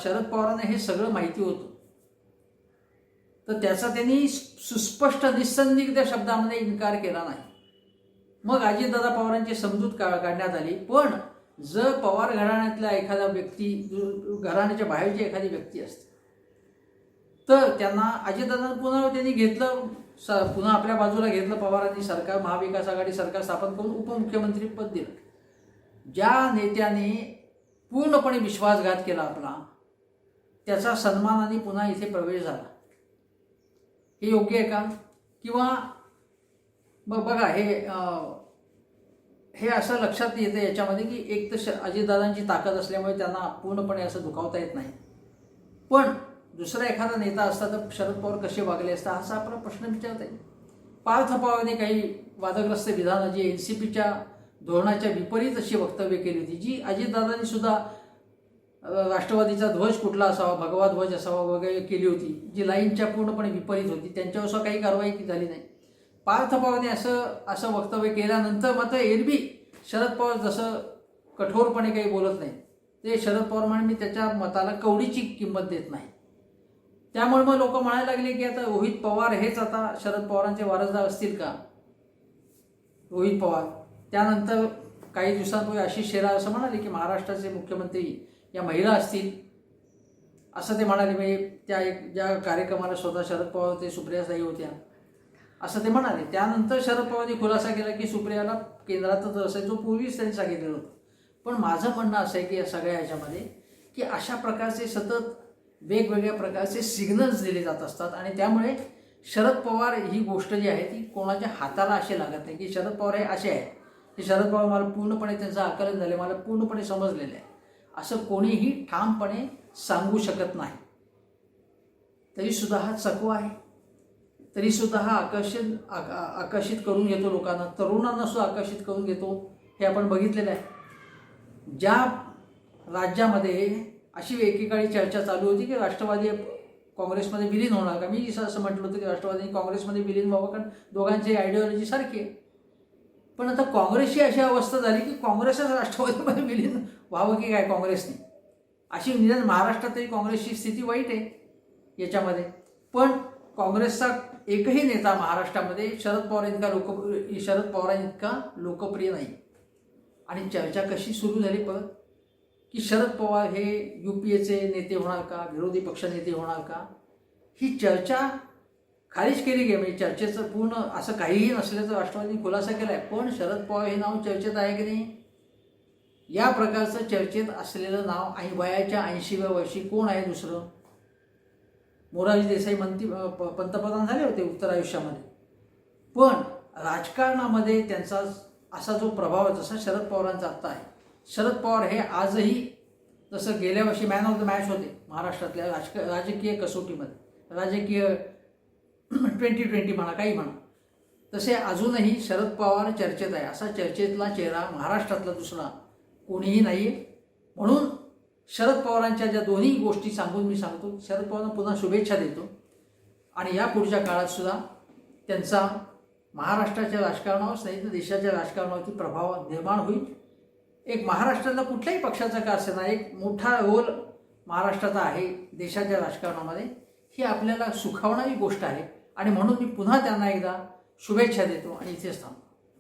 शरद पवारांना हे सगळं माहिती होतं, तर त्याचा त्यांनी सुस्पष्ट निसंदिग्ध शब्दामध्ये इन्कार केला नाही. मग अजितदादा पवारांची समजूत काढण्यात आली. पण जर पवार घराण्यातला एखादा व्यक्ती, घराण्याच्या बाहेरची एखादी व्यक्ती असते, तर त्यांना अजितदादा पुन्हा त्यांनी घेतलं, पुन्हा आपल्या बाजूला घेतलं पवारांनी, सरकार महाविकास आघाडी सरकार स्थापन करून उपमुख्यमंत्री पद दिलं. ज्या नेत्याने पूर्णपणे विश्वासघात केला आपला, त्याचा सन्मानाने पुन्हा इथे प्रवेश झाला, हे योग्य आहे का? किंवा मग बघा हे असं लक्षात येतं याच्यामध्ये की एक तर अजितदादांची ताकद असल्यामुळे त्यांना पूर्णपणे असं दुखावता येत नाही, पण दुसरा एखादा नेता असता तर शरद पवार कसे वागले असता असा आपला प्रश्न विचारता येईल. पार्थ पवारने काही वादग्रस्त विधानं जी NCPच्या धोरणाच्या विपरीत अशी वक्तव्य केली होती, जी अजितदादांनी सुद्धा राष्ट्रवादीचा ध्वज कुठला असावा, भगवा ध्वज असावा वगैरे केली होती, जी लाईनच्या पूर्णपणे विपरीत होती, त्यांच्यावर सुद्धा काही कारवाई झाली नाही. पार्थ पवारने असं वक्तव्य केल्यानंतर मात्र एरवी शरद पवार जसं कठोरपणे काही बोलत नाही, ते शरद पवार म्हणे मी त्याच्या मताला कवडीची किंमत देत नाही. त्यामुळे मग लोक म्हणायला लागले की आता रोहित पवार हेच आता शरद पवारांचे वारसदार असतील का, रोहित पवार. त्यानंतर काही दिवसांपूर्वी आशिष शेलार असं म्हणाले की महाराष्ट्राचे मुख्यमंत्री या महिला असतील, असं ते म्हणाले. म्हणजे त्या ज्या कार्यक्रमाला स्वतः शरद पवार होते, सुप्रियाताई होत्या, असं ते म्हणाले. त्यानंतर शरद पवारांनी खुलासा केला की सुप्रियाला केंद्रातच असेल, जो पूर्वीच त्यांनी सांगितलेलं होतं. पण माझं म्हणणं असं आहे की या सगळ्या ह्याच्यामध्ये की अशा प्रकारचे सतत वेगवेगळ्या प्रकारचे सिग्नल्स दिले जात असतात, आणि त्यामुळे शरद पवार ही गोष्ट जी आहे ती कोणाच्या हाताला असे लागत नाही की शरद पवार हे असे आहे की शरद पवार मला पूर्णपणे त्यांचं आकलन झालं, मला पूर्णपणे समजलेलं आहे, असं कोणीही ठामपणे सांगू शकत नाही. तरीसुद्धा हा चकवा आहे, तरीसुद्धा हा आकर्षित करून घेतो लोकांना, तरुणांना सुद्धा आकर्षित करून घेतो, हे आपण बघितलेलं आहे. ज्या राज्यामध्ये अशी एकेकाळी चर्चा चालू होती की राष्ट्रवादी काँग्रेसमध्ये विलीन होणार का, मी असं म्हटलं होतं की राष्ट्रवादी काँग्रेसमध्ये विलीन व्हावं, कारण दोघांची आयडिओलॉजी सारखी आहे. पण आता काँग्रेसची अशी अवस्था झाली की काँग्रेसच राष्ट्रवादीमध्ये विलीन व्हावं की काय काँग्रेसने, अशी निदान महाराष्ट्रात तरी काँग्रेसची स्थिती वाईट आहे याच्यामध्ये. पण काँग्रेसचा एकही नेता महाराष्ट्रामध्ये शरद पवारांइतका लोकप्रिय नाही. आणि चर्चा कशी सुरू झाली परत की शरद पवार हे UPAचे नेते होणार का, विरोधी पक्ष नेते होणार का, ही चर्चा खारिज केली गेली. म्हणजे चर्चेचं पूर्ण असं काहीही नसल्याचं राष्ट्रवादीने खुलासा केला आहे. पण शरद पवार हे नाव चर्चेत आहे की नाही, या प्रकारचं चर्चेत असलेलं नाव आणि वयाच्या 80व्या वर्षी कोण आहे दुसरं, मोरारजी देसाई पंतप्रधान झाले होते उत्तर आयुष्यामध्ये, पण राजकारणामध्ये त्यांचा असा जो प्रभाव आहे जसा शरद पवारांचा आत्ता आहे. शरद पवार हे आजही जसं गेल्या वर्षी मॅन ऑफ द मॅच होते महाराष्ट्रातल्या राजकीय कसोटीमध्ये, राजकीय 2020 म्हणा काही म्हणा, तसे अजूनही शरद पवार चर्चेत आहे. असा चर्चेतला चेहरा महाराष्ट्रातला दुसरा कोणीही नाही आहे. म्हणून शरद पवारांच्या ज्या दोन्ही गोष्टी सांगून मी सांगतो, शरद पवारांना पुन्हा शुभेच्छा देतो, आणि या पुढच्या काळात सुद्धा त्यांचा महाराष्ट्राच्या राजकारणावर नाही तर देशाच्या राजकारणावरती प्रभाव निर्माण होईल. एक महाराष्ट्रातला कुठल्याही पक्षाचा का असेना एक मोठा रोल महाराष्ट्राचा आहे देशाच्या राजकारणामध्ये, ही आपल्याला सुखावणारी गोष्ट आहे. आणि म्हणून मी पुन्हा त्यांना एकदा शुभेच्छा देतो आणि इथेच थांबतो.